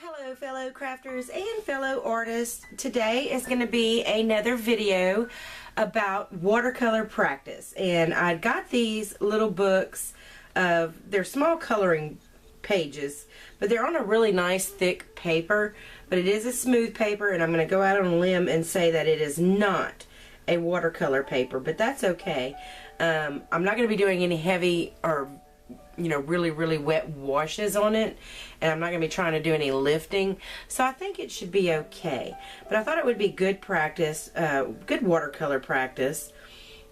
Hello fellow crafters and fellow artists. Today is going to be another video about watercolor practice, and I got these little books they're small coloring pages, but they're on a really nice thick paper, but it is a smooth paper, and I'm going to go out on a limb and say that it is not a watercolor paper, but that's okay. I'm not going to be doing any heavy or really wet washes on it, and I'm not going to be trying to do any lifting, so I think it should be okay. But I thought it would be good practice, good watercolor practice,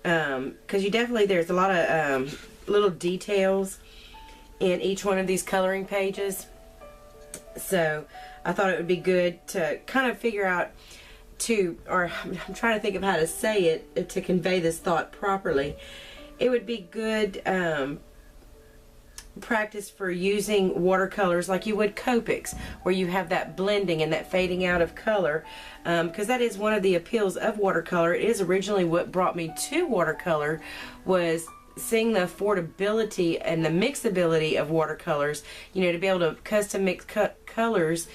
because there's a lot of little details in each one of these coloring pages, so I thought it would be good to kind of figure out I'm trying to think of how to say it to convey this thought properly. It would be good practice for using watercolors like you would Copics, where you have that blending and that fading out of color, because that is one of the appeals of watercolor. It is originally what brought me to watercolor, was seeing the affordability and the mixability of watercolors, to be able to custom mix colors.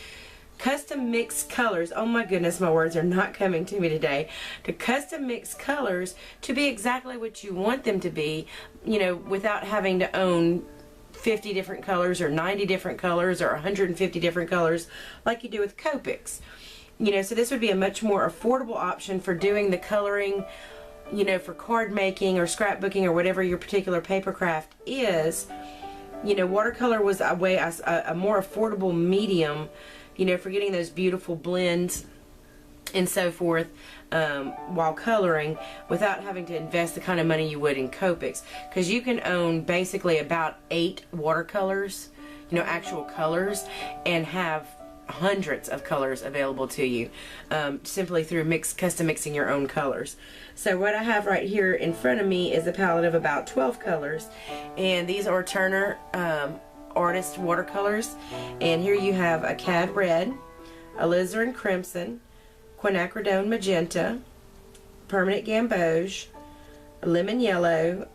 Custom mix colors, oh my goodness, my words are not coming to me today. To custom mix colors to be exactly what you want them to be, without having to own 50 different colors or 90 different colors or 150 different colors like you do with Copics. So this would be a much more affordable option for doing the coloring, for card making or scrapbooking or whatever your particular paper craft is. Watercolor was a more affordable medium, for getting those beautiful blends and so forth while coloring, without having to invest the kind of money you would in Copics, because you can own basically about 8 watercolors, actual colors, and have hundreds of colors available to you simply through custom mixing your own colors. So what I have right here in front of me is a palette of about 12 colors, and these are Turner Artist watercolors, and here you have a Cad Red, alizarin crimson, quinacridone magenta, permanent gamboge, lemon yellow,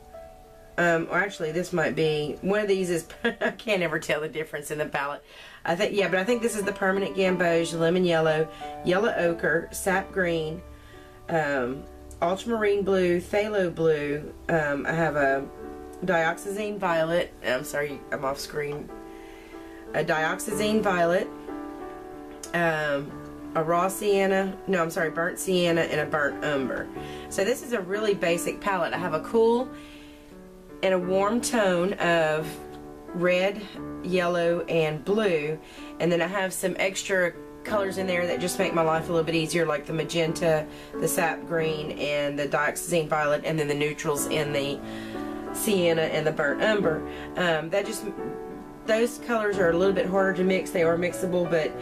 or actually this might be, one of these is, I can't ever tell the difference in the palette. I think this is the permanent gamboge, lemon yellow, yellow ochre, sap green, ultramarine blue, phthalo blue, I have a dioxazine violet, I'm sorry, I'm off screen, a dioxazine violet, a raw sienna, no, I'm sorry, burnt sienna, and a burnt umber. So this is a really basic palette. I have a cool and a warm tone of red, yellow, and blue, and then I have some extra colors in there that just make my life a little bit easier, like the magenta, the sap green, and the dioxazine violet, and then the neutrals in the sienna and the burnt umber. Those colors are a little bit harder to mix. They are mixable, but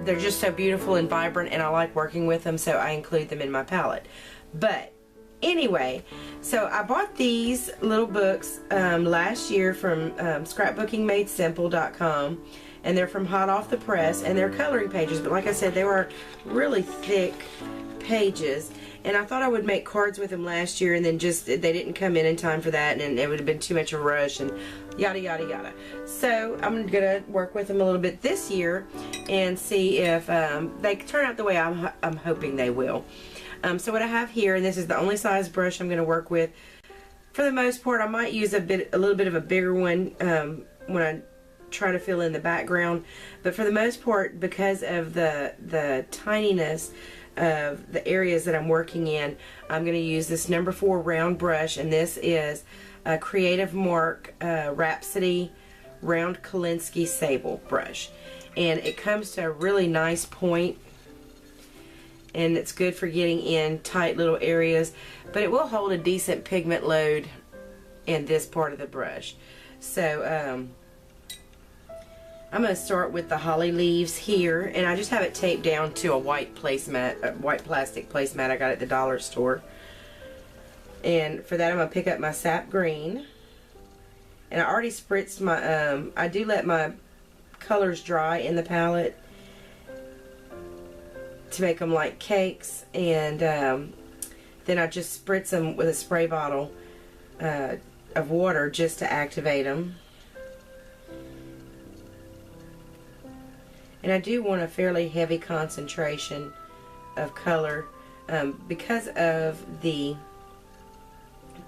they're just so beautiful and vibrant, and I like working with them, so I include them in my palette. But anyway, so I bought these little books last year from scrapbookingmadesimple.com, and they're from hot off the press, and they're coloring pages, but like I said, they were really thick pages, and I thought I would make cards with them last year, and then they didn't come in time for that, and it would have been too much of a rush, and yada yada yada. So I'm gonna work with them a little bit this year and see if they turn out the way I'm hoping they will. So what I have here, and this is the only size brush I'm gonna work with. For the most part, I might use a little bit of a bigger one when I try to fill in the background, but for the most part, because of the tininess of the areas that I'm working in, I'm going to use this number 4 round brush, and this is a Creative Mark Rhapsody Round Kolinsky Sable brush, and it comes to a really nice point, and it's good for getting in tight little areas, but it will hold a decent pigment load in this part of the brush. So I'm going to start with the holly leaves here, and I just have it taped down to a white placemat, a white plastic placemat I got at the dollar store. And for that, I'm going to pick up my sap green, and I already spritzed my, I do let my colors dry in the palette to make them like cakes, and then I just spritz them with a spray bottle of water just to activate them. And I do want a fairly heavy concentration of color because of the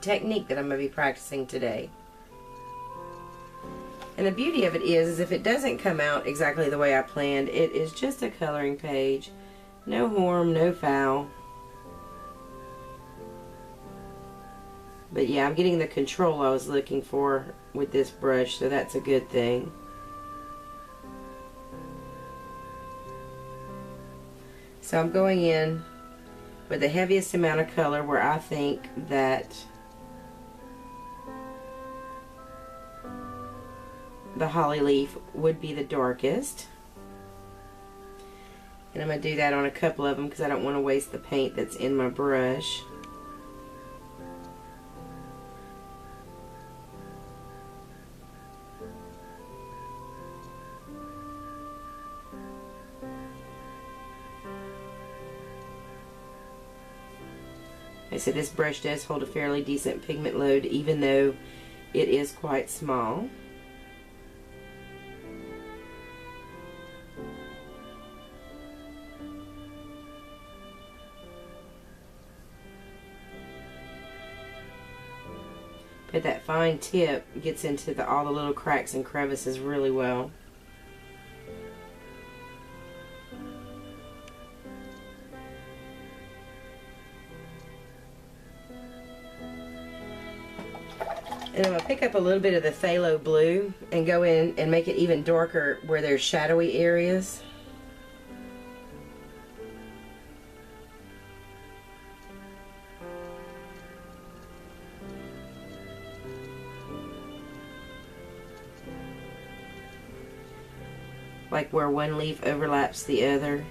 technique that I'm going to be practicing today. And the beauty of it is if it doesn't come out exactly the way I planned, it is just a coloring page. No harm, no foul. But yeah, I'm getting the control I was looking for with this brush, so that's a good thing. So I'm going in with the heaviest amount of color where I think that the holly leaf would be the darkest. And I'm going to do that on a couple of them because I don't want to waste the paint that's in my brush. I said this brush does hold a fairly decent pigment load even though it is quite small. But that fine tip gets into all the little cracks and crevices really well. And I'm going to pick up a little bit of the phthalo blue and go in and make it even darker where there's shadowy areas. Like where one leaf overlaps the other.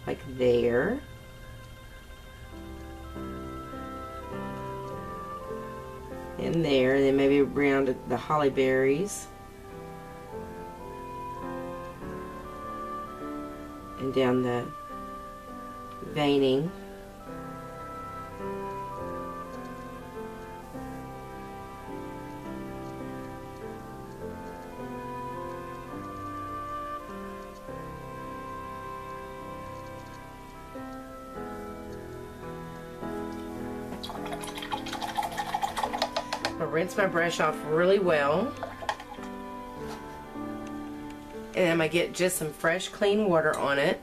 Like there. And there, and then maybe around the holly berries. And down the veining. I'll rinse my brush off really well. And I'm going to get just some fresh clean water on it.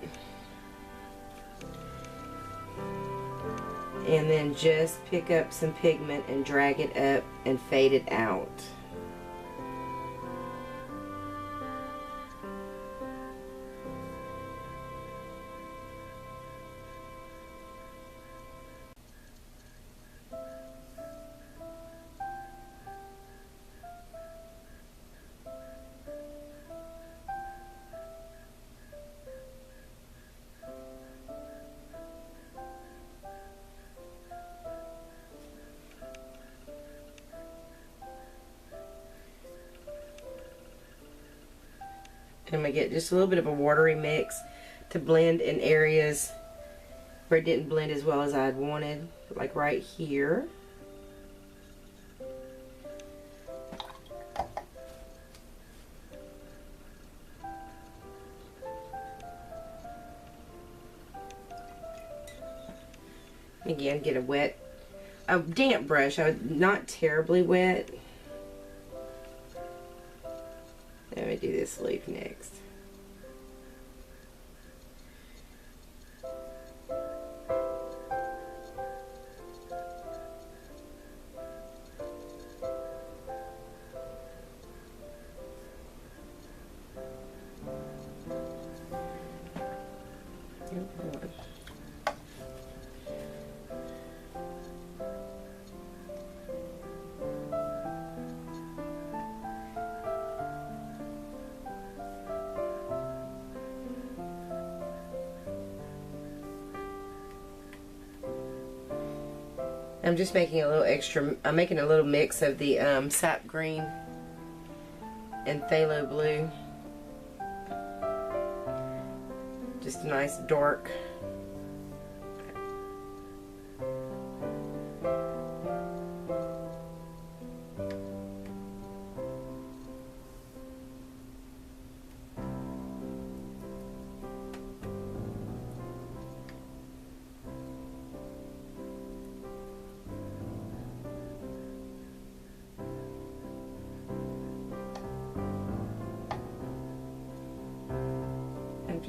And then just pick up some pigment and drag it up and fade it out. I'm going to get just a little bit of a watery mix to blend in areas where it didn't blend as well as I'd wanted, like right here. Again, get a damp brush, not terribly wet. Let me do this leaf next. I'm just making a little extra, I'm making a little mix of the sap green and phthalo blue. Just a nice dark.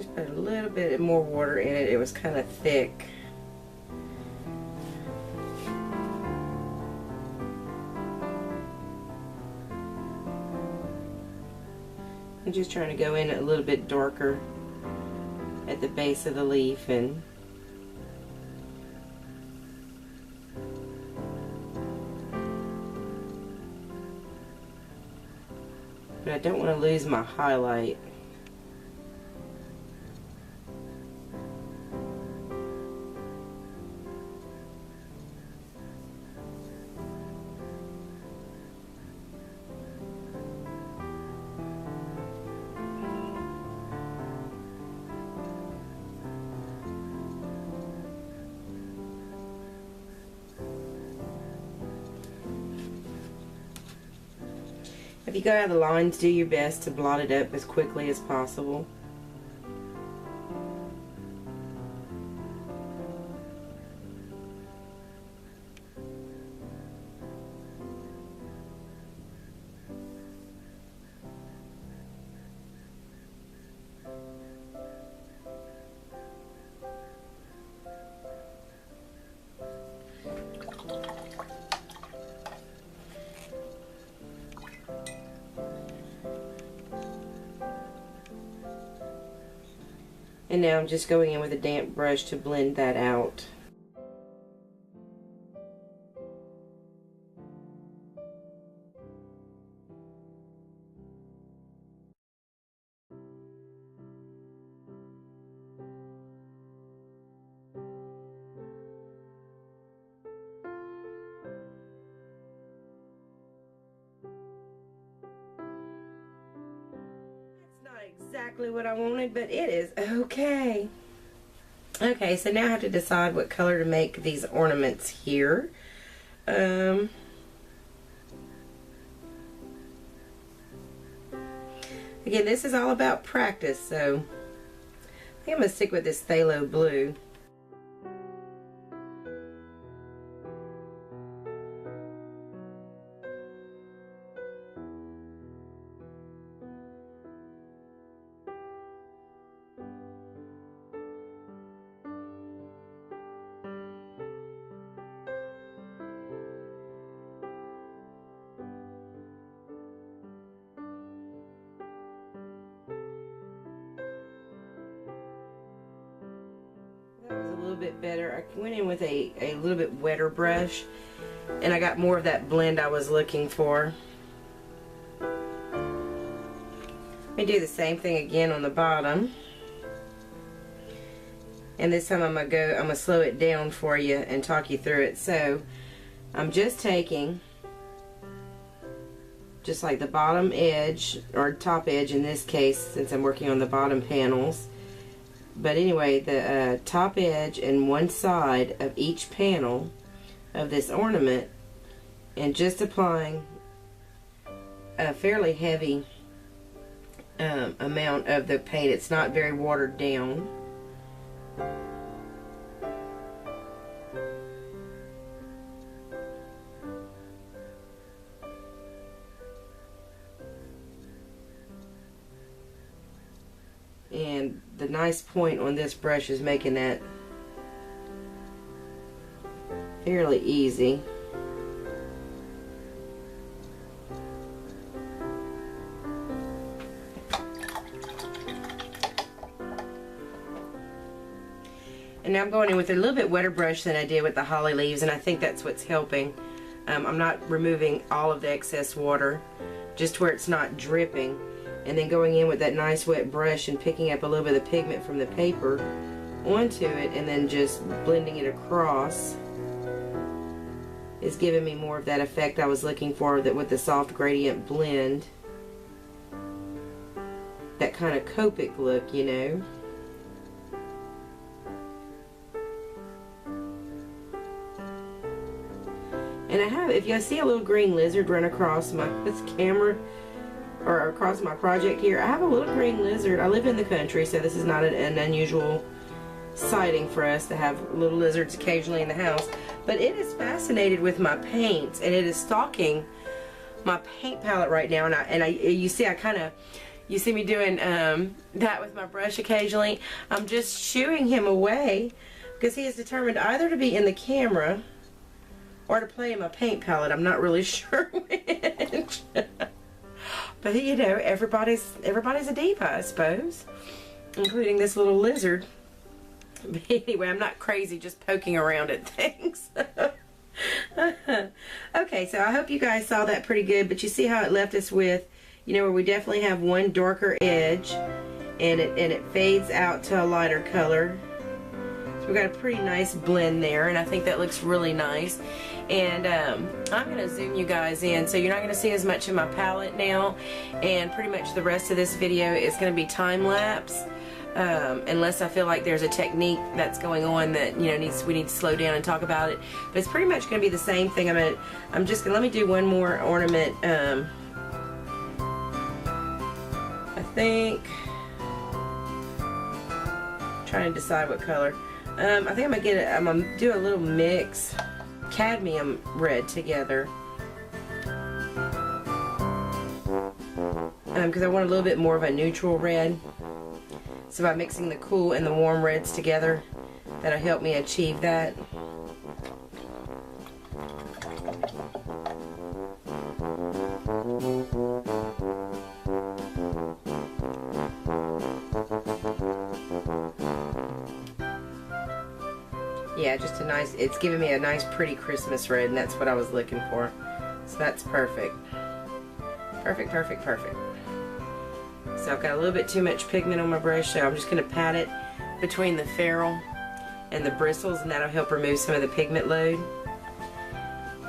Just put a little bit more water in it. It was kind of thick. I'm just trying to go in a little bit darker at the base of the leaf, and but I don't want to lose my highlight. If you go out of the lines, do your best to blot it up as quickly as possible. And now I'm just going in with a damp brush to blend that out. Exactly what I wanted, but it is okay. Okay, so now I have to decide what color to make these ornaments here. Again, this is all about practice, so I think I'm going to stick with this phthalo blue. A little bit better. I went in with a little bit wetter brush, and I got more of that blend I was looking for. Let me do the same thing again on the bottom, and this time I'm gonna slow it down for you and talk you through it. So I'm just taking just like the bottom edge, or top edge in this case, since I'm working on the bottom panels. But anyway, the top edge and one side of each panel of this ornament, and just applying a fairly heavy amount of the paint. It's not very watered down. And the nice point on this brush is making that fairly easy. And now I'm going in with a little bit wetter brush than I did with the holly leaves, and I think that's what's helping. I'm not removing all of the excess water, just where it's not dripping. And then going in with that nice wet brush and picking up a little bit of the pigment from the paper onto it, and then just blending it across is giving me more of that effect I was looking for, that with the soft gradient blend, that kind of Copic look, you know. And I have, if you see a little green lizard run across this camera, or across my project here, I have a little green lizard. I live in the country, so this is not an unusual sighting for us to have little lizards occasionally in the house. But it is fascinated with my paints, and it is stalking my paint palette right now. And you see, I kind of, You see me doing that with my brush occasionally. I'm just shooing him away because he is determined either to be in the camera or to play in my paint palette. I'm not really sure which. But you know, everybody's a diva, I suppose, including this little lizard. But anyway, I'm not crazy just poking around at things. Okay, so I hope you guys saw that pretty good, but you see how it left us with, you know, where we definitely have one darker edge and it fades out to a lighter color. So we got a pretty nice blend there, and I think that looks really nice. And I'm going to zoom you guys in, so you're not going to see as much of my palette now, and pretty much the rest of this video is going to be time-lapse, unless I feel like there's a technique that's going on that, you know, we need to slow down and talk about it. But it's pretty much going to be the same thing. I'm just going to, let me do one more ornament. I think, I'm trying to decide what color. I think I'm going to do a little mix cadmium red together, because I want a little bit more of a neutral red. So by mixing the cool and the warm reds together, that'll help me achieve that. Yeah, just a nice, it's giving me a nice pretty Christmas red, and that's what I was looking for. So that's perfect. Perfect, perfect, perfect. So I've got a little bit too much pigment on my brush, so I'm just going to pat it between the ferrule and the bristles, and that'll help remove some of the pigment load.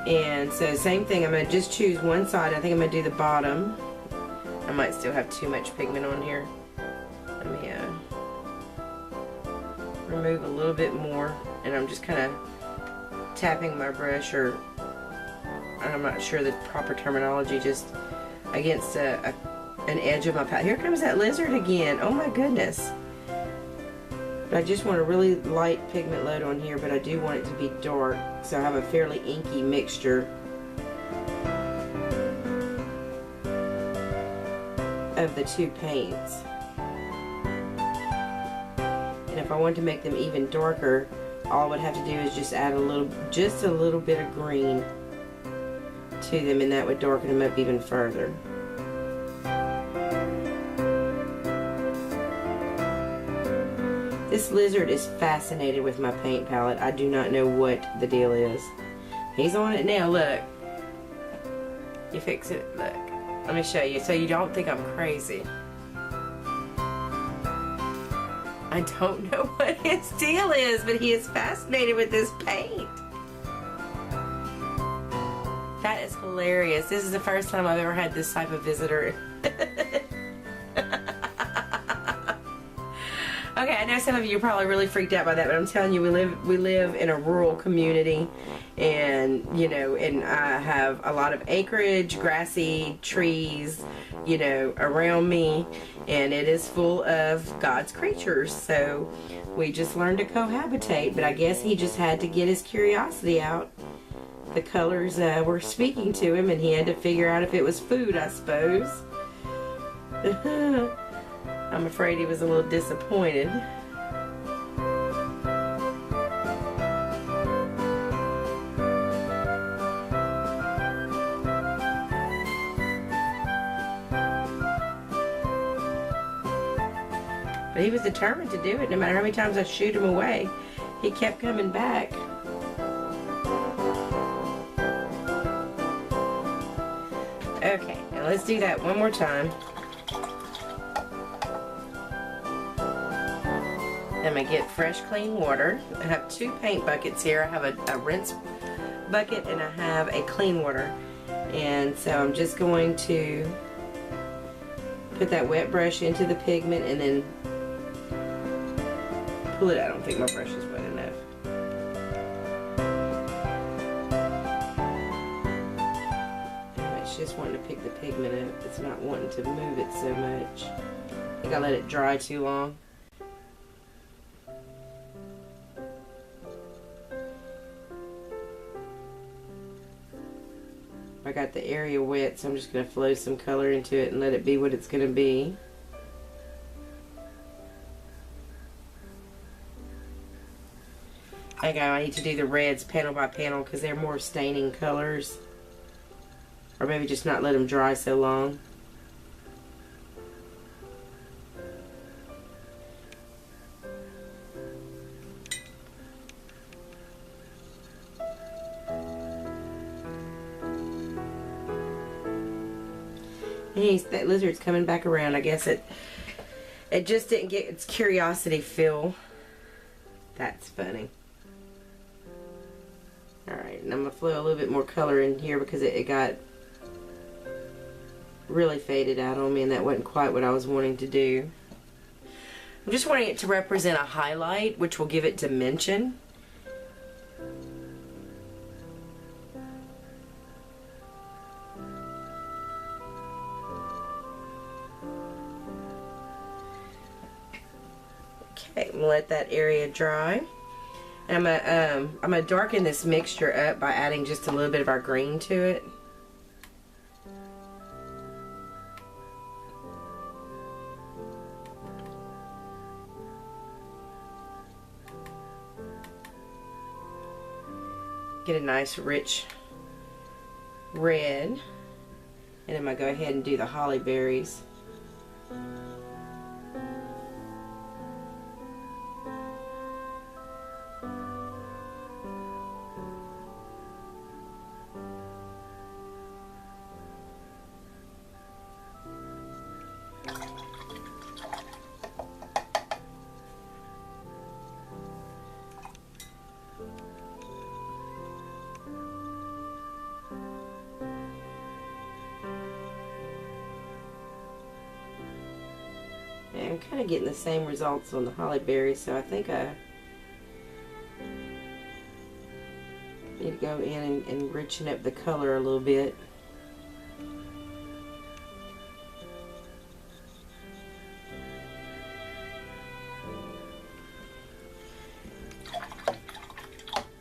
And so same thing, I'm going to just choose one side. I think I'm going to do the bottom. I might still have too much pigment on here. Let me remove a little bit more, and I'm just kind of tapping my brush, or I'm not sure the proper terminology, just against an edge of my palette. Here comes that lizard again. Oh my goodness. But I just want a really light pigment load on here, but I do want it to be dark, so I have a fairly inky mixture of the two paints. And if I want to make them even darker, all I would have to do is just add just a little bit of green to them, and that would darken them up even further. This lizard is fascinated with my paint palette. I do not know what the deal is. He's on it now, look. You fix it, look. Let me show you so you don't think I'm crazy. I don't know what his deal is, but he is fascinated with this paint. That is hilarious. This is the first time I've ever had this type of visitor. Okay, I know some of you are probably really freaked out by that, but I'm telling you, we live in a rural community, and you know, and I have a lot of acreage, grassy trees, you know, around me, and it is full of God's creatures. So we just learned to cohabitate, but I guess he just had to get his curiosity out. The colors were speaking to him, and he had to figure out if it was food, I suppose. I'm afraid he was a little disappointed. But he was determined to do it, no matter how many times I shoot him away. He kept coming back. Okay, now let's do that one more time. I'm going to get fresh, clean water. I have two paint buckets here. I have a rinse bucket and I have a clean water. And so I'm just going to put that wet brush into the pigment and then pull it out. I don't think my brush is wet enough. It's just wanting to pick the pigment up. It's not wanting to move it so much. I think I let it dry too long. I got the area wet, so I'm just going to flow some color into it and let it be what it's going to be. I go, I need to do the reds panel by panel because they're more staining colors. Or maybe just not let them dry so long. That lizard's coming back around. I guess it just didn't get its curiosity fill. That's funny. Alright, and I'm going to flow a little bit more color in here because it got really faded out on me, and that wasn't quite what I was wanting to do. I'm just wanting it to represent a highlight, which will give it dimension. Okay, I'm gonna let that area dry. And I'm gonna darken this mixture up by adding just a little bit of our green to it. Get a nice rich red. And I'm gonna go ahead and do the holly berries. I'm kind of getting the same results on the holly berries, so I think I need to go in and richen up the color a little bit.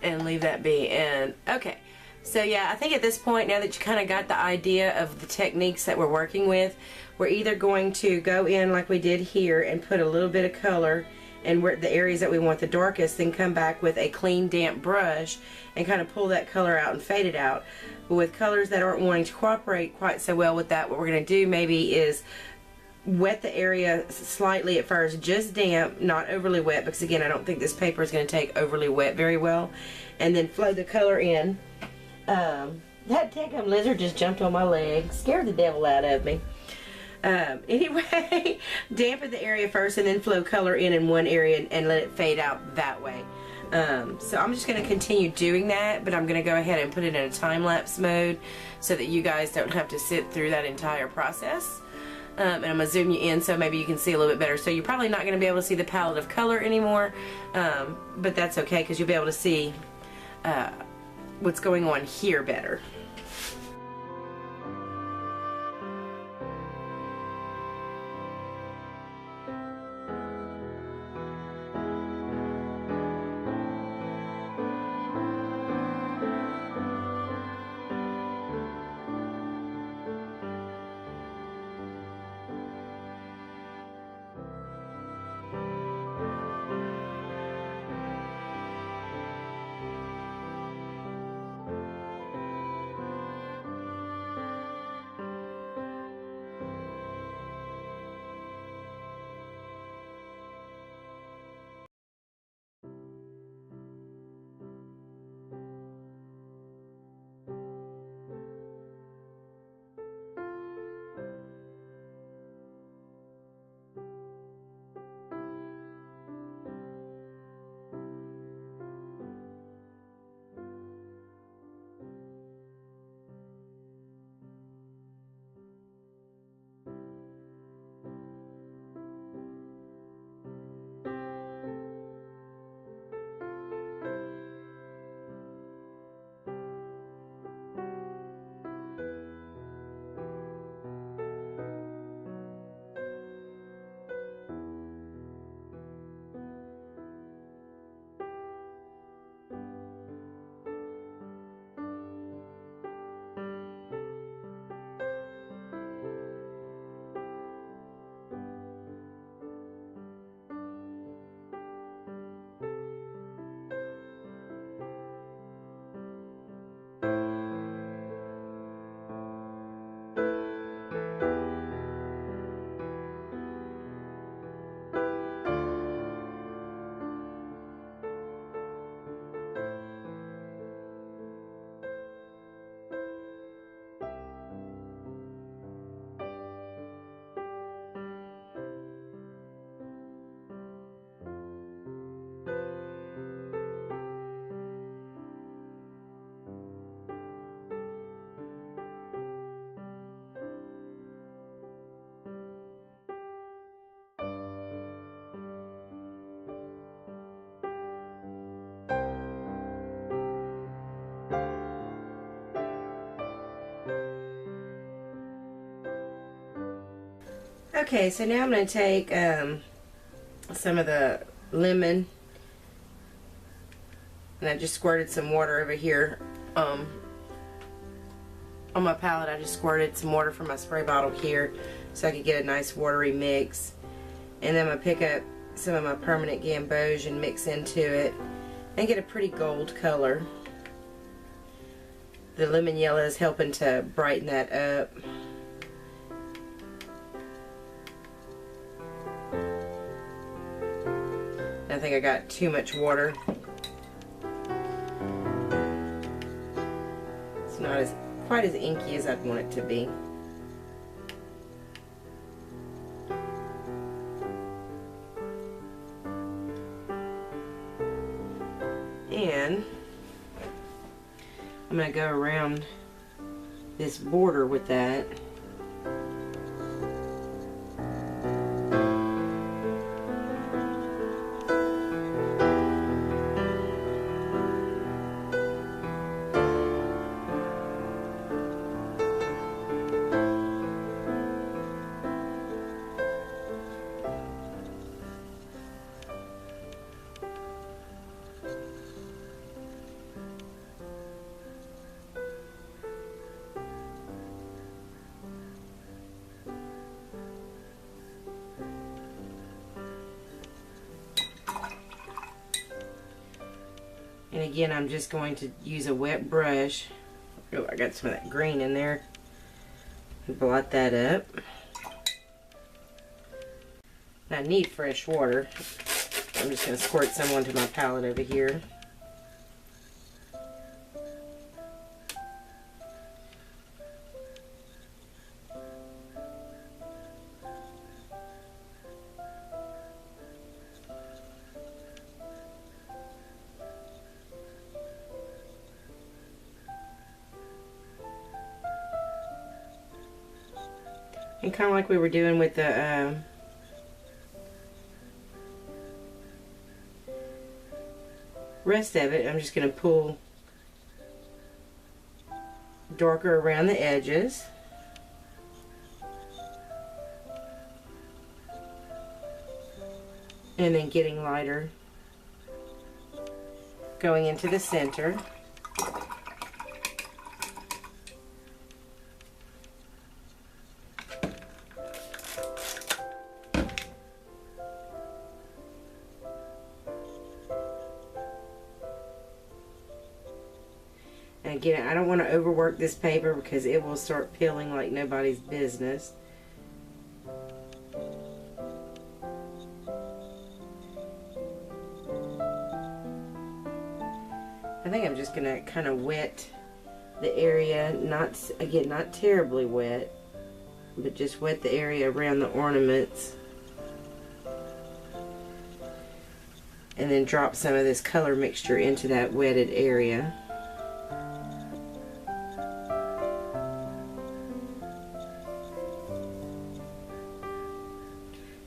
And leave that be. And okay, so yeah, I think at this point, now that you kind of got the idea of the techniques that we're working with, we're either going to go in like we did here and put a little bit of color in where the areas that we want the darkest, then come back with a clean damp brush and kind of pull that color out and fade it out. But with colors that aren't wanting to cooperate quite so well with that, what we're going to do maybe is wet the area slightly at first, just damp, not overly wet, because again, I don't think this paper is going to take overly wet very well, and then flow the color in. That daggum lizard just jumped on my leg, scared the devil out of me. Anyway, dampen the area first and then flow color in one area and let it fade out that way. So I'm just going to continue doing that, but I'm going to go ahead and put it in a time-lapse mode so that you guys don't have to sit through that entire process. And I'm going to zoom you in so maybe you can see a little bit better. So you're probably not going to be able to see the palette of color anymore, but that's okay because you'll be able to see what's going on here better. Okay, so now I'm going to take some of the lemon, and I just squirted some water over here on my palette. I just squirted some water from my spray bottle here so I could get a nice watery mix. And then I'm going to pick up some of my permanent gamboge and mix into it and get a pretty gold color. The lemon yellow is helping to brighten that up. I think I got too much water. It's not quite as inky as I'd want it to be. And I'm going to go around this border with that. And again, I'm just going to use a wet brush. Oh, I got some of that green in there. Blot that up. And I need fresh water. I'm just going to squirt some onto my palette over here. And kind of like we were doing with the rest of it, I'm just going to pull darker around the edges. And then getting lighter going into the center. Again, I don't want to overwork this paper because it will start peeling like nobody's business. I think I'm just going to kind of wet the area, not terribly wet, but just wet the area around the ornaments. And then drop some of this color mixture into that wetted area.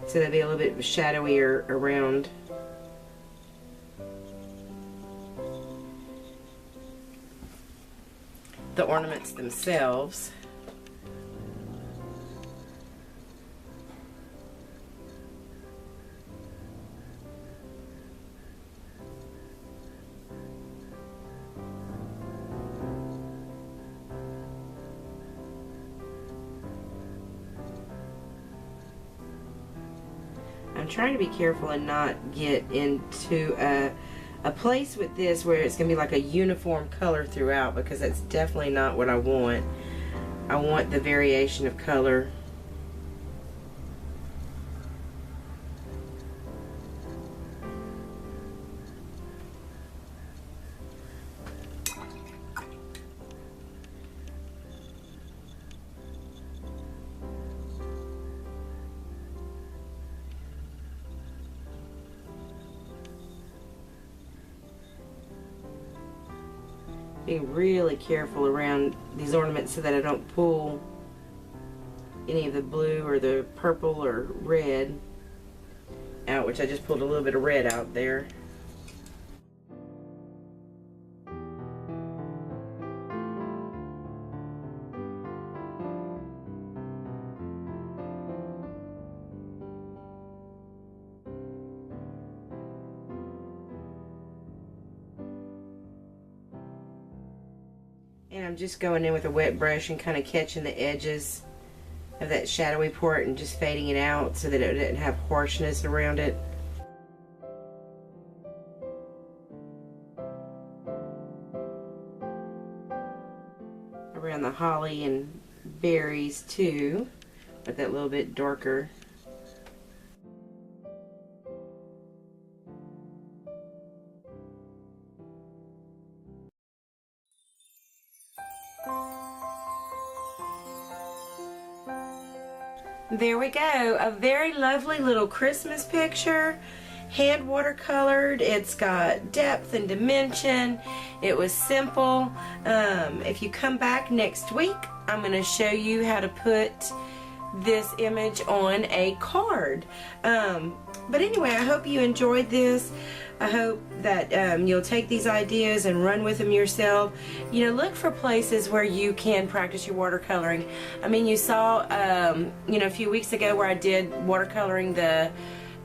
So they'll be a little bit shadowier around. The ornaments themselves. I'm trying to be careful and not get into a place with this where it's going to be like a uniform color throughout, because that's definitely not what I want. I want the variation of color. Being really careful around these ornaments so that I don't pull any of the blue or the purple or red out, which I just pulled a little bit of red out there. And I'm just going in with a wet brush and kind of catching the edges of that shadowy part and just fading it out so that it didn't have harshness around it. Around the holly and berries too, but that little bit darker. There we go, a very lovely little Christmas picture, hand watercolored. It's got depth and dimension. It was simple. If you come back next week, I'm going to show you how to put this image on a card. But anyway, I hope you enjoyed this. I hope that you'll take these ideas and run with them yourself. You know, look for places where you can practice your watercoloring. I mean, you saw, you know, a few weeks ago where I did watercoloring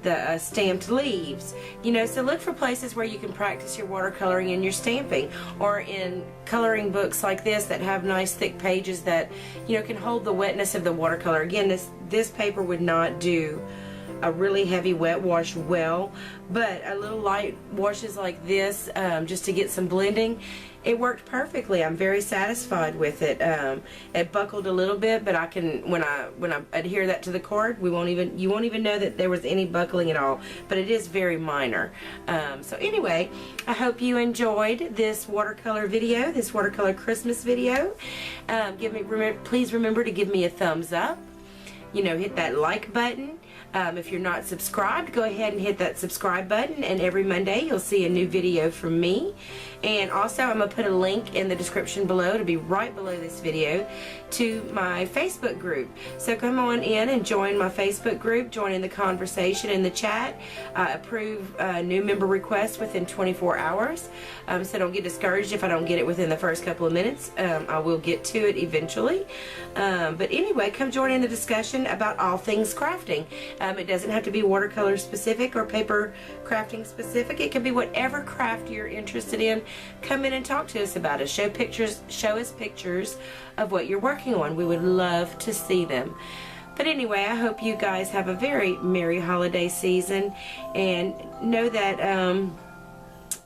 the stamped leaves. You know, so look for places where you can practice your watercoloring and your stamping, or in coloring books like this that have nice thick pages that, you know, can hold the wetness of the watercolor. Again, this paper would not do a really heavy wet wash well, but a little light washes like this, just to get some blending, it worked perfectly. I'm very satisfied with it. It buckled a little bit, but I can, when I adhere that to the card, you won't even know that there was any buckling at all, but it is very minor. So anyway, I hope you enjoyed this watercolor video, this watercolor Christmas video. Please remember to give me a thumbs up. You know, hit that like button. If you're not subscribed, go ahead and hit that subscribe button, and every Monday you'll see a new video from me. And also, I'm going to put a link in the description below, to be right below this video, to my Facebook group. So come on in and join my Facebook group, join in the conversation in the chat, approve new member requests within 24 hours. So don't get discouraged if I don't get it within the first couple of minutes. I will get to it eventually. But anyway, come join in the discussion about all things crafting. It doesn't have to be watercolor specific or paper crafting specific. It can be whatever craft you're interested in. Come in and talk to us about it. Show us pictures of what you're working on. We would love to see them. But anyway, I hope you guys have a very merry holiday season, and know that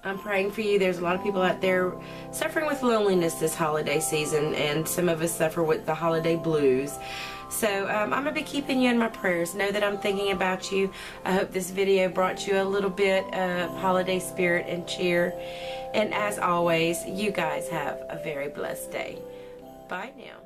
I'm praying for you. There's a lot of people out there suffering with loneliness this holiday season, and some of us suffer with the holiday blues. So I'm going to be keeping you in my prayers. Know that I'm thinking about you. I hope this video brought you a little bit of holiday spirit and cheer. And as always, you guys have a very blessed day. Bye now.